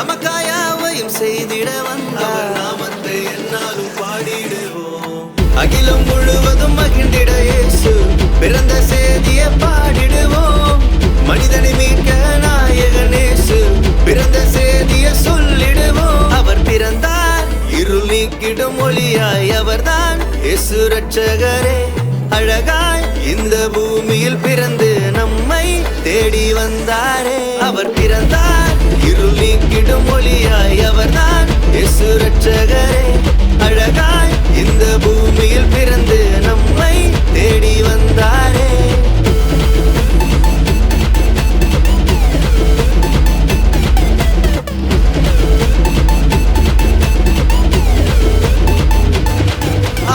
நமக்காயாவையும் செய்திட வந்தார். நாமத்தை என்னாலும் பாடிடுவோம். அகிலம் முழுவதும் மகிழ்ந்திட இயேசு பிறந்த செய்தியை பாடிடுவோம். மனிதனை மீட்க நாயகன் இயேசு பிறந்த செய்தியை சொல்லிடுவோம். அவர் பிறந்தார் இருள் நீக்கிடும் ஒளியாய், அவர்தான் இயேசு ரட்சகரே. அழகாய் இந்த பூமியில் பிறந்து நம்மை தேடி வந்தாரே. அவர் பிறந்தார் இருள் நீக்கிடும் ஒளியாய், அவர்தான் இயேசு ரட்சகரே. அழகாய் இந்த பூமியில் பிறந்து நம்மை தேடி வந்தாரே.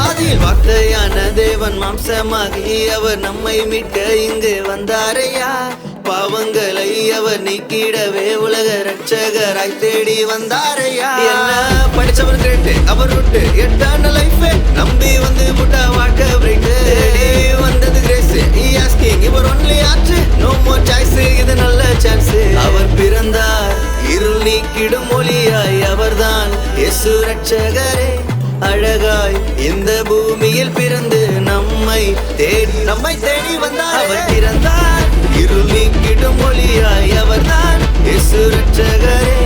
ஆதியில் வார்த்தையான தேவன் மாம்சமாகி அவர் நம்மை மீட்க இங்கு வந்தாரையா. பாவங்களை அவர் நீக்கிடவே உலக ரட்சகராய் தேடி வந்தாரையா. என்ன படிச்சவர் கிரேட்டு, அவர் விட்டு எட்டான லைஃப் நம்பி வந்து புட்டா வாழ்க்கை பிரைட்டு. தேடி வந்தது கிரேஸ், ஆஸ்கிங் இவர் ஒன்லி ஆச்சு, நோ மோர் சாய்ஸ், இது நல்ல சான்ஸ். அவர் பிறந்தார் இருள் நீக்கிடும் ஒளியாய், அவர்தான் இயேசு ரட்சகரே. அழகாய் இந்த பூமியில் பிறந்து நம்மை தேடி வந்தார். அவர் பிறந்தார் இருள் நீக்கிடும் ஒளியாய், அவர்தான் இயேசு ரட்சகரே.